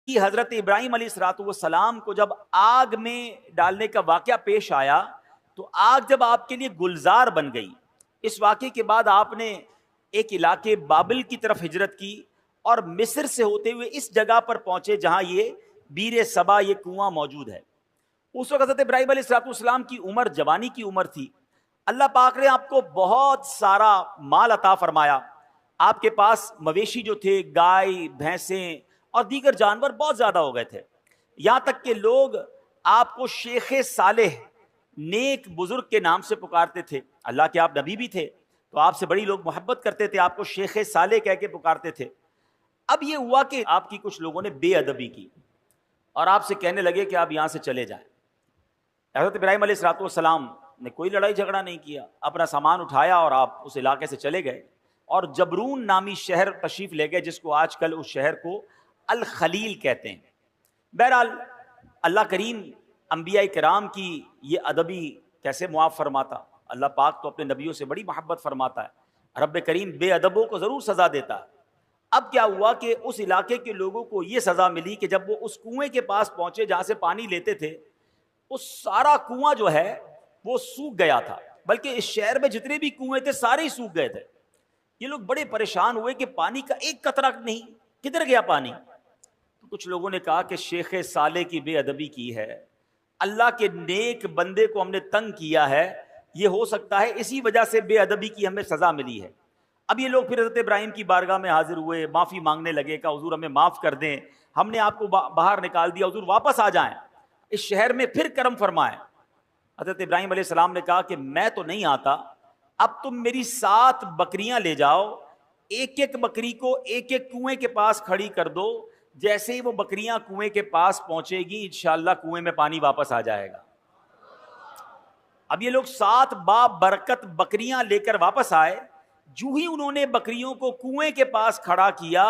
کہ حضرت ابراہیم علیہ الصلوۃ والسلام کو جب آگ میں ڈالنے کا واقعہ پیش آیا تو آگ جب آپ کے لیے گلزار بن گئی، اس واقعے کے بعد آپ نے ایک علاقے بابل کی طرف ہجرت کی اور مصر سے ہوتے ہوئے اس جگہ پر پہنچے جہاں یہ بیر سبا، یہ کنواں موجود ہے۔ اس وقت حضرت ابراہیم علیہ الصلوۃ والسلام کی عمر جوانی کی عمر تھی۔ اللہ پاک نے آپ کو بہت سارا مال عطا فرمایا، آپ کے پاس مویشی جو تھے، گائے، بھینسیں اور دیگر جانور بہت زیادہ ہو گئے تھے، یہاں تک کہ لوگ آپ کو شیخ صالح، نیک بزرگ کے نام سے پکارتے تھے۔ اللہ کے آپ نبی بھی تھے تو آپ سے بڑی لوگ محبت کرتے تھے، آپ کو شیخ صالح کہہ کے پکارتے تھے۔ اب یہ ہوا کہ آپ کی کچھ لوگوں نے بے ادبی کی اور آپ سے کہنے لگے کہ آپ یہاں سے چلے جائیں۔ حضرت ابراہیم علیہ الصلوۃ والسلام نے کوئی لڑائی جھگڑا نہیں کیا، اپنا سامان اٹھایا اور آپ اس علاقے سے چلے گئے اور جبرون نامی شہر تشریف لے گئے، جس کو آج کل اس شہر کو الخلیل کہتے ہیں۔ بہرحال اللہ کریم انبیاء کرام کی یہ ادبی کیسے معاف فرماتا؟ اللہ پاک تو اپنے نبیوں سے بڑی محبت فرماتا ہے، رب کریم بے ادبوں کو ضرور سزا دیتا ہے۔ اب کیا ہوا کہ اس علاقے کے لوگوں کو یہ سزا ملی کہ جب وہ اس کنویں کے پاس پہنچے جہاں سے پانی لیتے تھے، اس سارا کنواں جو ہے وہ سوکھ گیا تھا، بلکہ اس شہر میں جتنے بھی کنویں تھے سارے ہی سوکھ گئے تھے۔ یہ لوگ بڑے پریشان ہوئے کہ پانی کا ایک قطرہ نہیں، کدھر گیا پانی؟ تو کچھ لوگوں نے کہا کہ شیخ صالح کی بے ادبی کی ہے، اللہ کے نیک بندے کو ہم نے تنگ کیا ہے، یہ ہو سکتا ہے اسی وجہ سے بے ادبی کی ہمیں سزا ملی ہے۔ اب یہ لوگ پھر حضرت ابراہیم کی بارگاہ میں حاضر ہوئے، معافی مانگنے لگے کہ حضور ہمیں معاف کر دیں، ہم نے آپ کو باہر نکال دیا، حضور واپس آ جائیں، اس شہر میں پھر کرم فرمائیں۔ حضرت ابراہیم علیہ السلام نے کہا کہ میں تو نہیں آتا، اب تم میری 7 بکریاں لے جاؤ، ایک ایک بکری کو ایک ایک کنویں کے پاس کھڑی کر دو، جیسے ہی وہ بکریاں کنویں کے پاس پہنچے گی انشاءاللہ کنویں میں پانی واپس آ جائے گا۔ اب یہ لوگ 7 برکت بکریاں لے کر واپس آئے، جو ہی انہوں نے بکریوں کو کنویں کے پاس کھڑا کیا،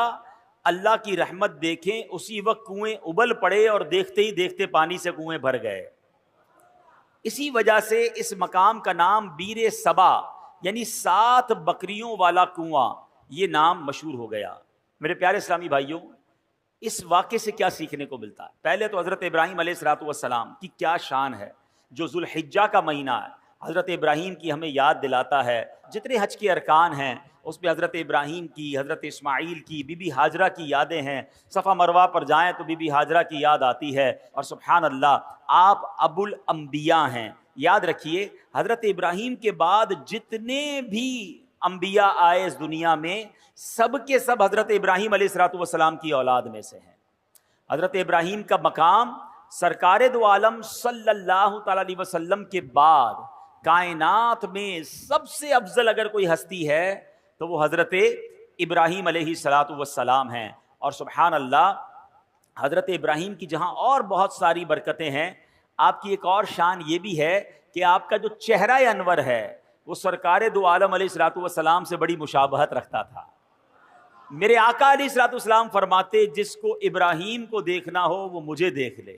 اللہ کی رحمت دیکھیں، اسی وقت کنویں ابل پڑے اور دیکھتے ہی دیکھتے پانی سے کنویں بھر گئے۔ اسی وجہ سے اس مقام کا نام بیر سبا یعنی 7 بکریوں والا کنواں، یہ نام مشہور ہو گیا۔ میرے پیارے اسلامی بھائیوں، اس واقعے سے کیا سیکھنے کو ملتا ہے؟ پہلے تو حضرت ابراہیم علیہ الصلوۃ والسلام کی کیا شان ہے، جو ذوالحجہ کا مہینہ ہے حضرت ابراہیم کی ہمیں یاد دلاتا ہے۔ جتنے حج کے ارکان ہیں اس میں حضرت ابراہیم کی، حضرت اسماعیل کی، بی بی ہاجرہ کی یادیں ہیں۔ صفا مروہ پر جائیں تو بی بی ہاجرہ کی یاد آتی ہے، اور سبحان اللہ آپ ابو الانبیاء ہیں۔ یاد رکھیے حضرت ابراہیم کے بعد جتنے بھی انبیاء آئے اس دنیا میں، سب کے سب حضرت ابراہیم علیہ الصلوۃ والسلام کی اولاد میں سے ہیں۔ حضرت ابراہیم کا مقام سرکار دو عالم صلی اللہ تعالی علیہ وسلم کے بعد کائنات میں سب سے افضل اگر کوئی ہستی ہے تو وہ حضرت ابراہیم علیہ الصلوۃ والسلام ہیں۔ اور سبحان اللہ حضرت ابراہیم کی جہاں اور بہت ساری برکتیں ہیں، آپ کی ایک اور شان یہ بھی ہے کہ آپ کا جو چہرہ انور ہے وہ سرکار دو عالم علیہ الصلوۃ والسلام سے بڑی مشابہت رکھتا تھا۔ میرے آقا علیہ الصلوۃ والسلام فرماتے جس کو ابراہیم کو دیکھنا ہو وہ مجھے دیکھ لے،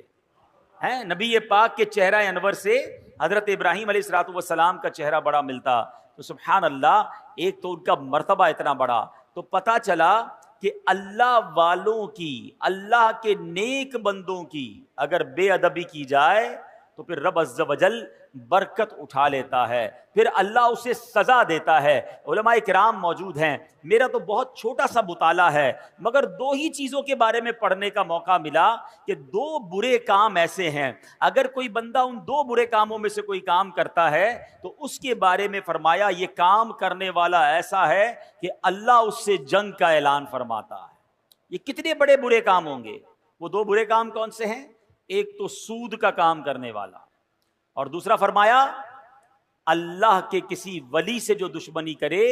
ہیں نبی پاک کے چہرہ انور سے حضرت ابراہیم علیہ الصلوۃ والسلام کا چہرہ بڑا ملتا۔ تو سبحان اللہ، ایک تو ان کا مرتبہ اتنا بڑا، تو پتہ چلا کہ اللہ والوں کی، اللہ کے نیک بندوں کی اگر بے ادبی کی جائے تو پھر رب عز و جل برکت اٹھا لیتا ہے، پھر اللہ اسے سزا دیتا ہے۔ علماء کرام موجود ہیں، میرا تو بہت چھوٹا سا مطالعہ ہے مگر 2 ہی چیزوں کے بارے میں پڑھنے کا موقع ملا کہ 2 برے کام ایسے ہیں، اگر کوئی بندہ ان 2 برے کاموں میں سے کوئی کام کرتا ہے تو اس کے بارے میں فرمایا یہ کام کرنے والا ایسا ہے کہ اللہ اس سے جنگ کا اعلان فرماتا ہے۔ یہ کتنے بڑے برے کام ہوں گے؟ وہ 2 برے کام کون سے ہیں؟ ایک تو سود کا کام کرنے والا، اور دوسرا فرمایا اللہ کے کسی ولی سے جو دشمنی کرے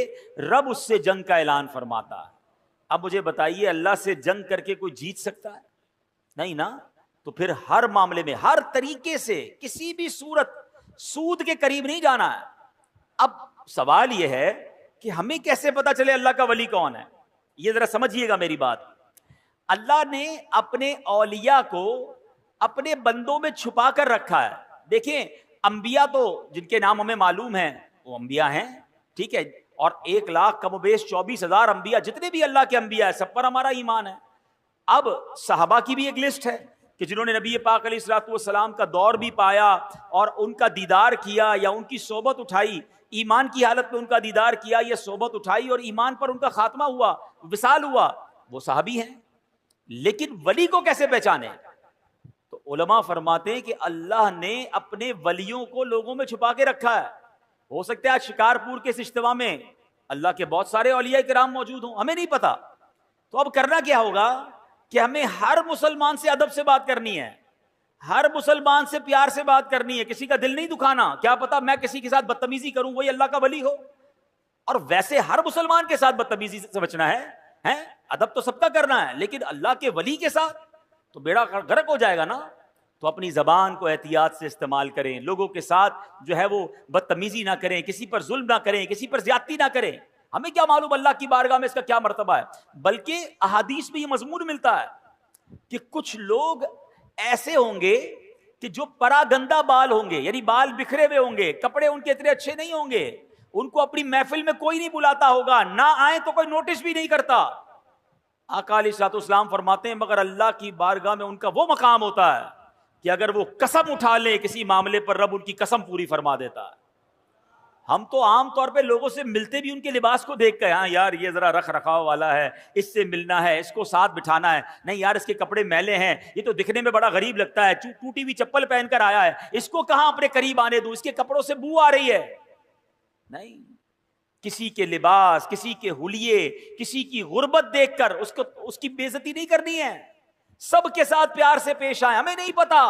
رب اس سے جنگ کا اعلان فرماتا ہے۔ اب مجھے بتائیے اللہ سے جنگ کر کے کوئی جیت سکتا ہے؟ نہیں نا۔ تو پھر ہر معاملے میں ہر طریقے سے کسی بھی صورت سود کے قریب نہیں جانا ہے۔ اب سوال یہ ہے کہ ہمیں کیسے پتا چلے اللہ کا ولی کون ہے؟ یہ ذرا سمجھیے گا میری بات۔ اللہ نے اپنے اولیاء کو اپنے بندوں میں چھپا کر رکھا ہے۔ دیکھیں انبیاء تو جن کے نام ہمیں معلوم ہیں وہ انبیاء ہیں، ٹھیک ہے، اور 1 لاکھ کم و بیش 24,000 انبیاء جتنے بھی اللہ کے انبیاء ہیں سب پر ہمارا ایمان ہے۔ اب صحابہ کی بھی ایک لسٹ ہے کہ جنہوں نے نبی پاک علیہ الصلوۃ والسلام کا دور بھی پایا اور ان کا دیدار کیا یا ان کی صحبت اٹھائی، ایمان کی حالت میں ان کا دیدار کیا یا صحبت اٹھائی اور ایمان پر ان کا خاتمہ ہوا، وصال ہوا، وہ صحابی ہیں۔ لیکن ولی کو کیسے پہچانے؟ تو علماء فرماتے ہیں کہ اللہ نے اپنے ولیوں کو لوگوں میں چھپا کے رکھا ہے۔ ہو سکتا ہے آج شکارپور کے اس اجتماع میں اللہ کے بہت سارے اولیاء کرام موجود ہوں، ہمیں نہیں پتا۔ تو اب کرنا کیا ہوگا کہ ہمیں ہر مسلمان سے ادب سے بات کرنی ہے، ہر مسلمان سے پیار سے بات کرنی ہے، کسی کا دل نہیں دکھانا۔ کیا پتا میں کسی کے ساتھ بدتمیزی کروں وہی اللہ کا ولی ہو، اور ویسے ہر مسلمان کے ساتھ بدتمیزی سے بچنا ہے۔ ادب تو سب کا کرنا ہے، لیکن اللہ کے ولی کے ساتھ تو بیڑا غرق ہو جائے گا نا۔ تو اپنی زبان کو احتیاط سے استعمال کریں، لوگوں کے ساتھ جو ہے وہ بدتمیزی نہ کریں، کسی پر ظلم نہ کریں، کسی پر زیادتی نہ کریں۔ ہمیں کیا معلوم اللہ کی بارگاہ میں اس کا کیا مرتبہ ہے، بلکہ احادیث میں یہ مضمون ملتا ہے کہ کچھ لوگ ایسے ہوں گے کہ جو پراگندہ بال ہوں گے، یعنی بال بکھرے ہوئے ہوں گے، کپڑے ان کے اتنے اچھے نہیں ہوں گے، ان کو اپنی محفل میں کوئی نہیں بلاتا ہوگا، نہ آئیں تو کوئی نوٹس بھی نہیں کرتا۔ آقا علیہ الصلوۃ والسلام فرماتے ہیں مگر اللہ کی بارگاہ میں ان کا وہ مقام ہوتا ہے کہ اگر وہ قسم اٹھا لیں کسی معاملے پر، رب ان کی قسم پوری فرما دیتا ہے۔ ہم تو عام طور پہ لوگوں سے ملتے بھی ان کے لباس کو دیکھ کے، ہاں یار یہ ذرا رکھ رکھاؤ والا ہے، اس سے ملنا ہے، اس کو ساتھ بٹھانا ہے، نہیں یار اس کے کپڑے میلے ہیں، یہ تو دکھنے میں بڑا غریب لگتا ہے، ٹوٹی ہوئی چپل پہن کر آیا ہے، اس کو کہاں اپنے قریب آنے دوں، اس کے کپڑوں سے بو آ رہی ہے۔ نہیں، کسی کے لباس، کسی کے حلیے، کسی کی غربت دیکھ کر اس کی بے عزتی نہیں کرنی ہے، سب کے ساتھ پیار سے پیش آئے۔ ہمیں نہیں پتا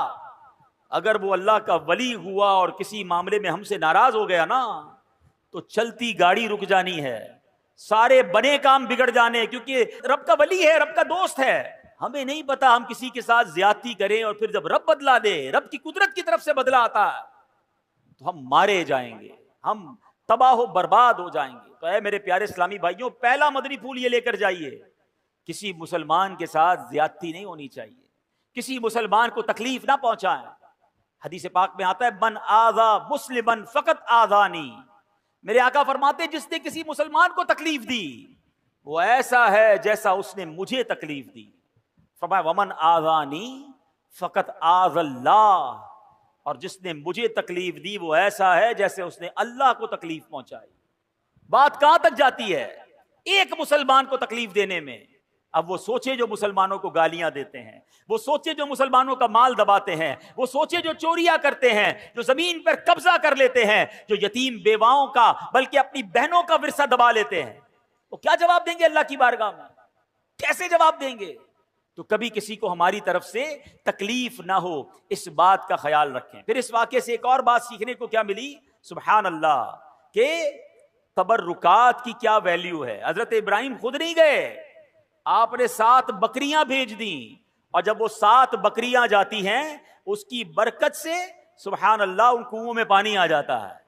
اگر وہ اللہ کا ولی ہوا اور کسی معاملے میں ہم سے ناراض ہو گیا نا تو چلتی گاڑی رک جانی ہے، سارے بنے کام بگڑ جانے، کیونکہ رب کا ولی ہے، رب کا دوست ہے۔ ہمیں نہیں پتا ہم کسی کے ساتھ زیادتی کریں اور پھر جب رب بدلا دے، رب کی قدرت کی طرف سے بدلا آتا ہے تو ہم مارے جائیں گے، ہم تباہ و برباد ہو جائیں گے۔ تو اے میرے پیارے اسلامی بھائیوں، پہلا مدنی پھول یہ لے کر جائیے، کسی مسلمان کے ساتھ زیادتی نہیں ہونی چاہیے، کسی مسلمان کو تکلیف نہ پہنچائیں۔ حدیث پاک میں آتا ہے من آذا مسلما فقط آذانی، میرے آقا فرماتے جس نے کسی مسلمان کو تکلیف دی وہ ایسا ہے جیسا اس نے مجھے تکلیف دی۔ فرمایا ومن آذانی فقط آذ اللہ، اور جس نے مجھے تکلیف دی وہ ایسا ہے جیسے اس نے اللہ کو تکلیف پہنچائی۔ بات کہاں تک جاتی ہے ایک مسلمان کو تکلیف دینے میں؟ اب وہ سوچے جو مسلمانوں کو گالیاں دیتے ہیں، وہ سوچے جو مسلمانوں کا مال دباتے ہیں، وہ سوچے جو چوریاں کرتے ہیں، جو زمین پر قبضہ کر لیتے ہیں، جو یتیم بیواؤں کا بلکہ اپنی بہنوں کا ورثہ دبا لیتے ہیں، وہ کیا جواب دیں گے اللہ کی بارگاہ میں؟ کیسے جواب دیں گے؟ تو کبھی کسی کو ہماری طرف سے تکلیف نہ ہو، اس بات کا خیال رکھیں۔ پھر اس واقعے سے ایک اور بات سیکھنے کو کیا ملی؟ سبحان اللہ، کہ تبرکات کی کیا ویلیو ہے۔ حضرت ابراہیم خود نہیں گئے، آپ نے 7 بکریاں بھیج دیں، اور جب وہ 7 بکریاں جاتی ہیں اس کی برکت سے سبحان اللہ ان کنووں میں پانی آ جاتا ہے۔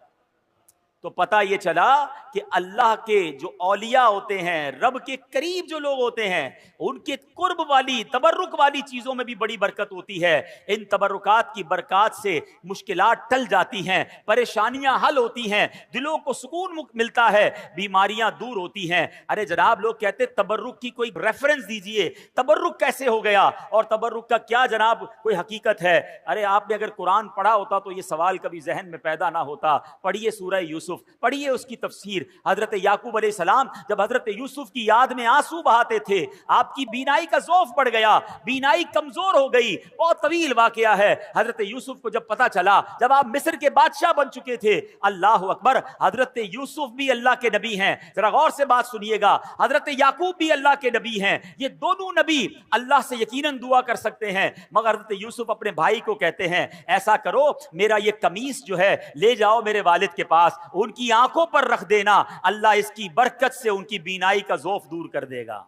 تو پتہ یہ چلا کہ اللہ کے جو اولیاء ہوتے ہیں، رب کے قریب جو لوگ ہوتے ہیں، ان کے قرب والی تبرک والی چیزوں میں بھی بڑی برکت ہوتی ہے۔ ان تبرکات کی برکات سے مشکلات ٹل جاتی ہیں، پریشانیاں حل ہوتی ہیں، دلوں کو سکون ملتا ہے، بیماریاں دور ہوتی ہیں۔ ارے جناب لوگ کہتے تبرک کی کوئی ریفرنس دیجئے، تبرک کیسے ہو گیا اور تبرک کا کیا جناب کوئی حقیقت ہے؟ ارے آپ نے اگر قرآن پڑھا ہوتا تو یہ سوال کبھی ذہن میں پیدا نہ ہوتا۔ پڑھیے سورہ یوسف، پڑھیے اس کی تفسیر۔ حضرت یعقوب علیہ السلام جب حضرت یوسف کی یاد میں آنسو بہاتے تھے، آپ کی بینائی کا ضعف بڑھ گیا، بینائی کمزور ہو گئی، بہت طویل واقعہ ہے۔ حضرت یوسف کو جب پتا چلا، جب آپ مصر کے بادشاہ بن چکے تھے، اللہ اکبر، حضرت یوسف بھی اللہ کے نبی ہیں، ذرا غور سے بات سنیے گا، حضرت یعقوب بھی اللہ کے نبی ہیں، یہ دونوں نبی اللہ سے یقیناً دعا کر سکتے ہیں، مگر حضرت یوسف اپنے بھائی کو کہتے ہیں ایسا کرو، میرا یہ قمیص جو ہے لے جاؤ میرے والد کے پاس، ان کی آنکھوں پر رکھ دینا، اللہ اس کی برکت سے ان کی بینائی کا ضعف دور کر دے گا۔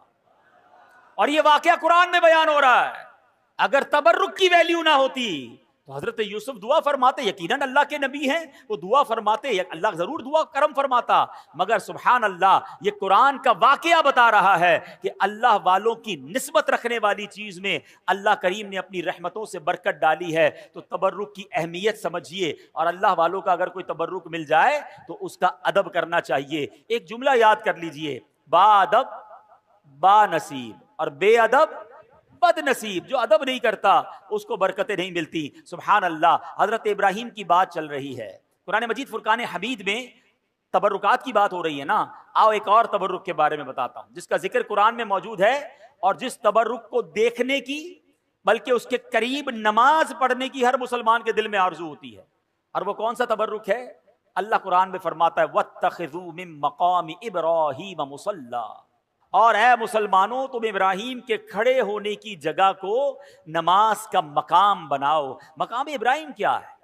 اور یہ واقعہ قرآن میں بیان ہو رہا ہے۔ اگر تبرک کی ویلیو نہ ہوتی تو حضرت یوسف دعا فرماتے، یقیناً اللہ کے نبی ہیں، وہ دعا فرماتے، اللہ ضرور دعا کرم فرماتا، مگر سبحان اللہ یہ قرآن کا واقعہ بتا رہا ہے کہ اللہ والوں کی نسبت رکھنے والی چیز میں اللہ کریم نے اپنی رحمتوں سے برکت ڈالی ہے۔ تو تبرک کی اہمیت سمجھیے، اور اللہ والوں کا اگر کوئی تبرک مل جائے تو اس کا ادب کرنا چاہیے۔ ایک جملہ یاد کر لیجئے، با ادب با نصیب، اور بے ادب بد نصیب جو ادب نہیں کرتا اس کو برکتیں نہیں ملتی. سبحان اللہ. حضرت ابراہیم کی بات چل رہی ہے قرآن مجید فرقان حمید میں. تبرکات کی بات ہو رہی ہے نا. آؤ ایک اور تبرک کے بارے میں بتاتا ہوں جس کا ذکر قرآن میں موجود ہے, اور جس تبرک کو دیکھنے کی بلکہ اس کے قریب نماز پڑھنے کی ہر مسلمان کے دل میں آرزو ہوتی ہے. اور وہ کون سا تبرک ہے؟ اللہ قرآن میں فرماتا ہے وَاتَّخِذُوا مِن مَّقَامِ إِبْرَاهِيمَ مُصَلًّى, اور اے مسلمانوں تم ابراہیم کے کھڑے ہونے کی جگہ کو نماز کا مقام بناؤ. مقام ابراہیم کیا ہے؟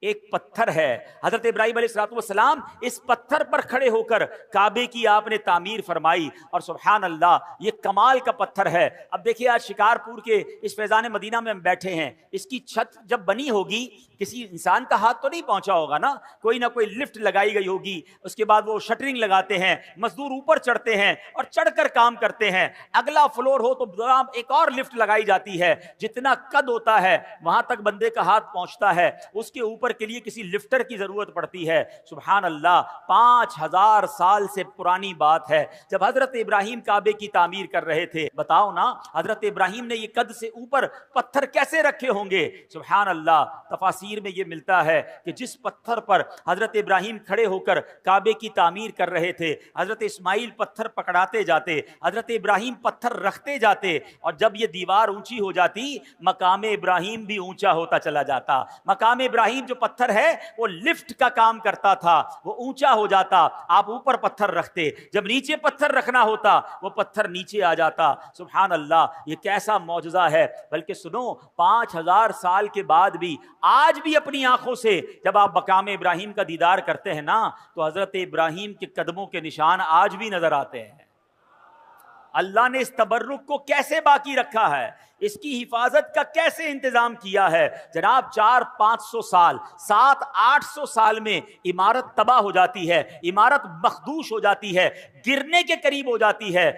ایک پتھر ہے. حضرت ابراہیم علیہ السلام اس پتھر پر کھڑے ہو کر کعبے کی آپ نے تعمیر فرمائی, اور سبحان اللہ یہ کمال کا پتھر ہے. اب دیکھیے آج شکارپور کے اس فیضان مدینہ میں ہم بیٹھے ہیں, اس کی چھت جب بنی ہوگی کسی انسان کا ہاتھ تو نہیں پہنچا ہوگا نا, کوئی نہ کوئی لفٹ لگائی گئی ہوگی, اس کے بعد وہ شٹرنگ لگاتے ہیں, مزدور اوپر چڑھتے ہیں اور چڑھ کر کام کرتے ہیں. اگلا فلور ہو تو ایک اور لفٹ لگائی جاتی ہے, جتنا قد ہوتا ہے وہاں تک بندے کا ہاتھ پہنچتا ہے, اس کے اوپر کے لیے کسی لفٹر کی ضرورت پڑتی ہے. سبحان اللہ 5000 سال سے پرانی بات ہے جب حضرت ابراہیم کعبے کی تعمیر کر رہے تھے. بتاؤ نا حضرت ابراہیم نے یہ قد سے اوپر پتھر کیسے رکھے ہوں گے؟ سبحان اللہ. تفاسیر میں یہ ملتا ہے کہ جس پتھر پر حضرت ابراہیم کھڑے ہو کر کعبے کی تعمیر کر رہے تھے, حضرت اسماعیل پتھر پکڑاتے جاتے, حضرت ابراہیم پتھر رکھتے جاتے, اور جب یہ دیوار اونچی ہو جاتی مقام ابراہیم بھی اونچا ہوتا چلا جاتا. مقام ابراہیم جو پتھر ہے وہ لفٹ کا کام کرتا تھا, وہ اونچا ہو جاتا, آپ اوپر پتھر رکھتے, جب نیچے پتھر رکھنا ہوتا وہ پتھر نیچے آ جاتا. سبحان اللہ, یہ کیسا معجزہ ہے. بلکہ سنو 5000 سال کے بعد بھی آج بھی اپنی آنکھوں سے جب آپ مقام ابراہیم کا دیدار کرتے ہیں نا تو حضرت ابراہیم کے قدموں کے نشان آج بھی نظر آتے ہیں. اللہ نے اس تبرک کو کیسے باقی رکھا ہے, اس کی حفاظت کا کیسے انتظام کیا ہے. جناب 400-500 سال 700-800 سال میں عمارت تباہ ہو جاتی ہے, عمارت مخدوش ہو جاتی ہے, گرنے کے قریب ہو جاتی ہے.